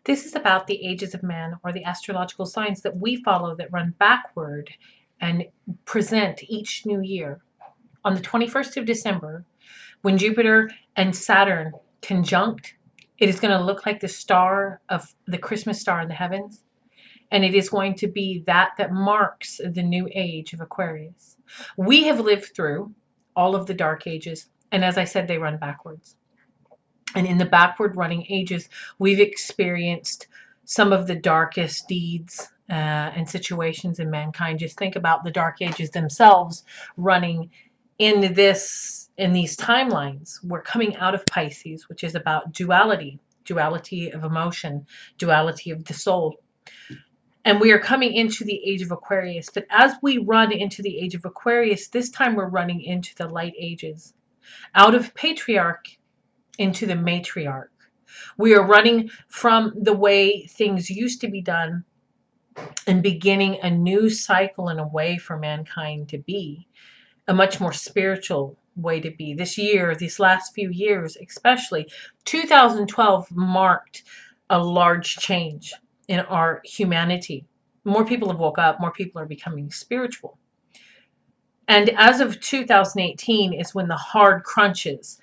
This is about the ages of man, or the astrological signs that we follow that run backward and present each new year. On the 21st of December, when Jupiter and Saturn conjunct, it is going to look like the star of the Christmas star in the heavens. And it is going to be that marks the new age of Aquarius. We have lived through all of the dark ages. And as I said, they run backwards. And in the backward running ages, we've experienced some of the darkest deeds and situations in mankind. Just think about the dark ages themselves running in these timelines. We're coming out of Pisces, which is about duality of emotion, duality of the soul. And we are coming into the age of Aquarius. But as we run into the age of Aquarius, this time we're running into the light ages. Out of patriarch into the matriarch. We are running from the way things used to be done and beginning a new cycle and a way for mankind to be, a much more spiritual way to be. This year, these last few years, especially 2012 marked a large change in our humanity. More people have woke up, more people are becoming spiritual. And as of 2018 is when the hard crunches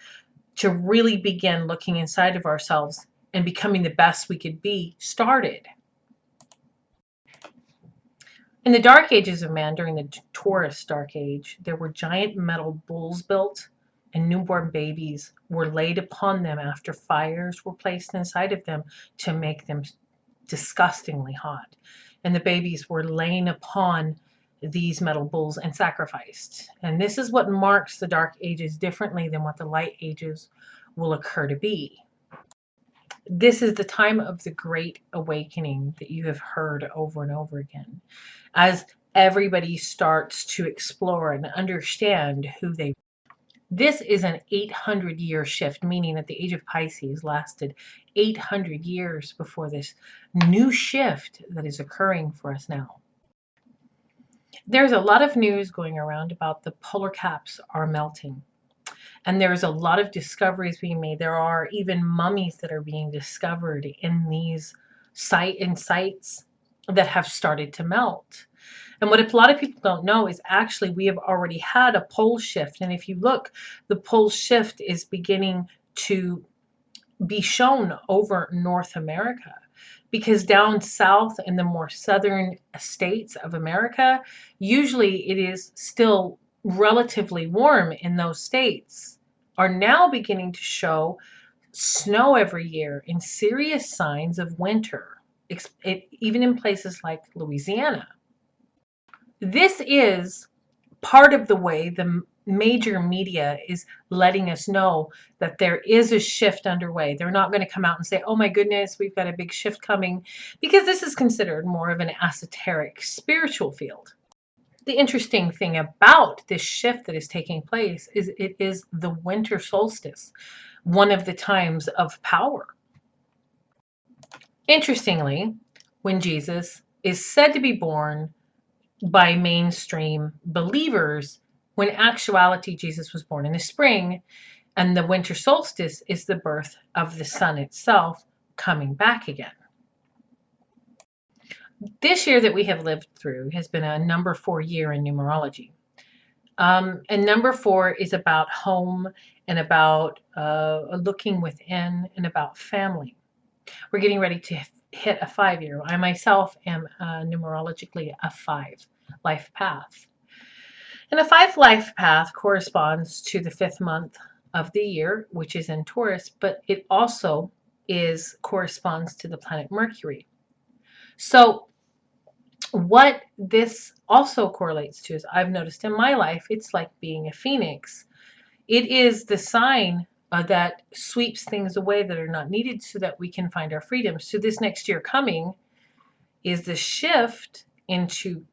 to really begin looking inside of ourselves and becoming the best we could be started. In the dark ages of man, during the Taurus dark age, there were giant metal bulls built, and newborn babies were laid upon them after fires were placed inside of them to make them disgustingly hot. And the babies were laying upon these metal bulls and sacrificed. And this is what marks the dark ages differently than what the light ages will occur to be. This is the time of the great awakening that you have heard over and over again, as everybody starts to explore and understand who they are. This is an 800-year shift, meaning that the age of Pisces lasted 800 years before this new shift that is occurring for us now. There's a lot of news going around about the polar caps are melting. And there's a lot of discoveries being made. There are even mummies that are being discovered in these sites that have started to melt. And what a lot of people don't know is actually we have already had a pole shift. And if you look, the pole shift is beginning to be shown over North America. Because down south in the more southern states of America, usually it is still relatively warm in those states, are now beginning to show snow every year and serious signs of winter, even in places like Louisiana. This is part of the way the major media is letting us know that there is a shift underway. They're not going to come out and say, oh my goodness, we've got a big shift coming, because this is considered more of an esoteric spiritual field. The interesting thing about this shift that is taking place is it is the winter solstice, one of the times of power. Interestingly, when Jesus is said to be born by mainstream believers, when in actuality Jesus was born in the spring, and the winter solstice is the birth of the sun itself coming back again. This year that we have lived through has been a number 4 year in numerology. And number 4 is about home and about looking within and about family. We're getting ready to hit a 5 year. I myself am numerologically a 5 life path. And a 5 life path corresponds to the 5th month of the year, which is in Taurus, but it also corresponds to the planet Mercury. So what this also correlates to is, I've noticed in my life, it's like being a phoenix. It is the sign that sweeps things away that are not needed so that we can find our freedom. So this next year coming is the shift into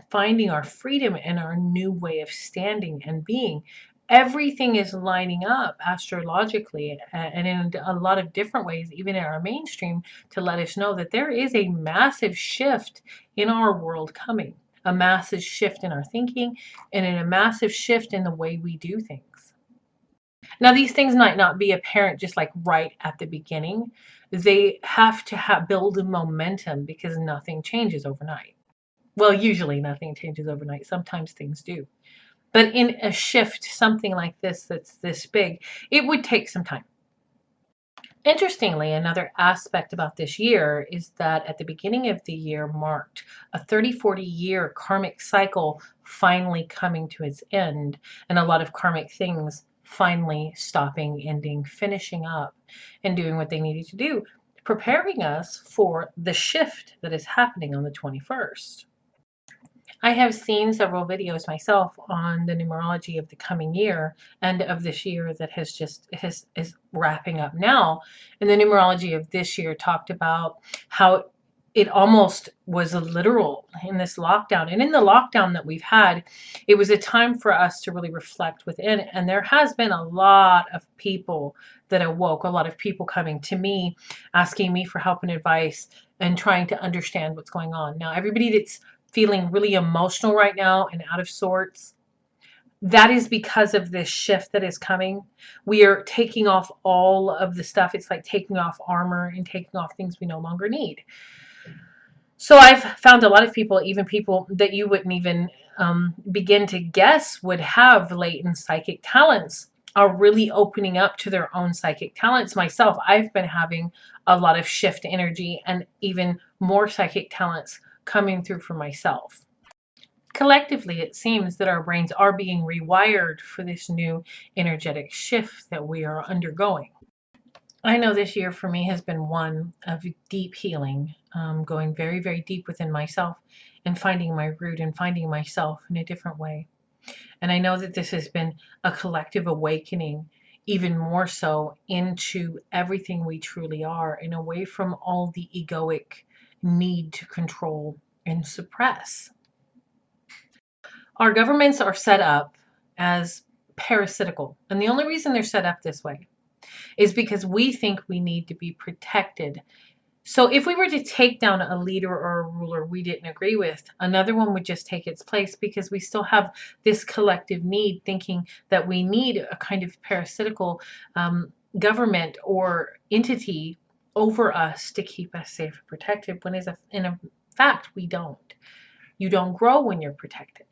finding our freedom and our new way of standing and being. Everything is lining up astrologically and in a lot of different ways, even in our mainstream, to let us know that there is a massive shift in our world coming, a massive shift in our thinking, and in a massive shift in the way we do things. Now, these things might not be apparent just like right at the beginning. They have to build a momentum because nothing changes overnight. Well, usually nothing changes overnight. Sometimes things do. But in a shift, something like this that's this big, it would take some time. Interestingly, another aspect about this year is that at the beginning of the year marked a 30-40 year karmic cycle finally coming to its end, and a lot of karmic things finally stopping, ending, finishing up, and doing what they needed to do, preparing us for the shift that is happening on the 21st. I have seen several videos myself on the numerology of the coming year and of this year that is wrapping up now. And the numerology of this year talked about how it almost was a literal in this lockdown. And in the lockdown that we've had, it was a time for us to really reflect within. And there has been a lot of people that awoke, a lot of people coming to me, asking me for help and advice and trying to understand what's going on. Now, everybody that's feeling really emotional right now and out of sorts, that is because of this shift that is coming. We are taking off all of the stuff. It's like taking off armor and taking off things we no longer need. So I've found a lot of people, even people that you wouldn't even begin to guess would have latent psychic talents, are really opening up to their own psychic talents. Myself, I've been having a lot of shift energy and even more psychic talents coming through for myself. Collectively, it seems that our brains are being rewired for this new energetic shift that we are undergoing. I know this year for me has been one of deep healing, going very, very deep within myself and finding my root and finding myself in a different way. And I know that this has been a collective awakening, even more so into everything we truly are and away from all the egoic need to control and suppress. Our governments are set up as parasitical. And the only reason they're set up this way is because we think we need to be protected. So if we were to take down a leader or a ruler we didn't agree with, another one would just take its place because we still have this collective need, thinking that we need a kind of parasitical government or entity over us to keep us safe and protected, when in fact we don't. You don't grow when you're protected.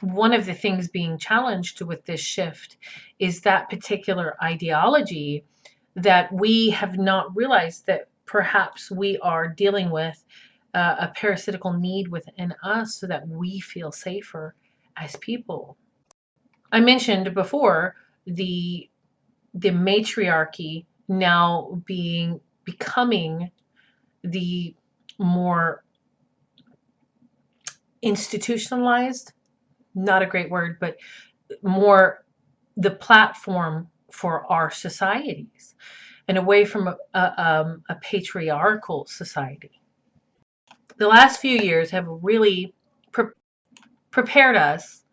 One of the things being challenged with this shift is that particular ideology that we have not realized that perhaps we are dealing with a parasitical need within us so that we feel safer as people. I mentioned before the matriarchy now becoming the more institutionalized, not a great word, but more the platform for our societies and away from a patriarchal society. The last few years have really prepared us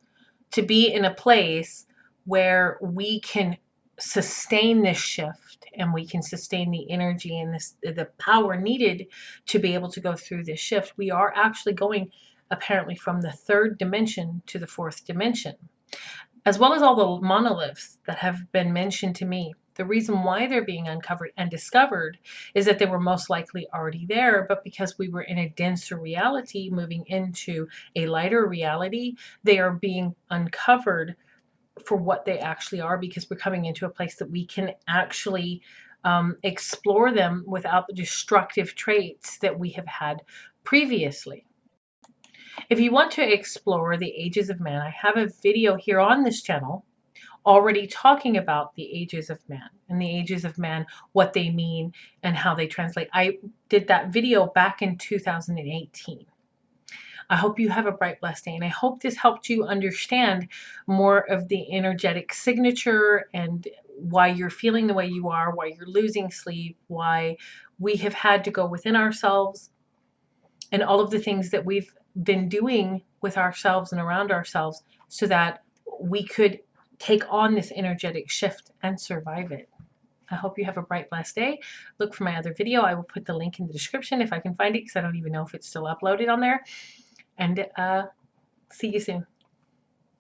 to be in a place where we can sustain this shift and we can sustain the energy and the power needed to be able to go through this shift. We are actually going apparently from the third dimension to the fourth dimension, as well as all the monoliths that have been mentioned to me. The reason why they're being uncovered and discovered is that they were most likely already there, but because we were in a denser reality moving into a lighter reality, they are being uncovered for what they actually are, because we're coming into a place that we can actually explore them without the destructive traits that we have had previously. If you want to explore the ages of man, I have a video here on this channel already talking about the ages of man and the ages of man, what they mean and how they translate. I did that video back in 2018. I hope you have a bright, blessed day, and I hope this helped you understand more of the energetic signature and why you're feeling the way you are, why you're losing sleep, why we have had to go within ourselves, and all of the things that we've been doing with ourselves and around ourselves so that we could take on this energetic shift and survive it. I hope you have a bright, blessed day. Look for my other video. I will put the link in the description if I can find it, because I don't even know if it's still uploaded on there. And see you soon.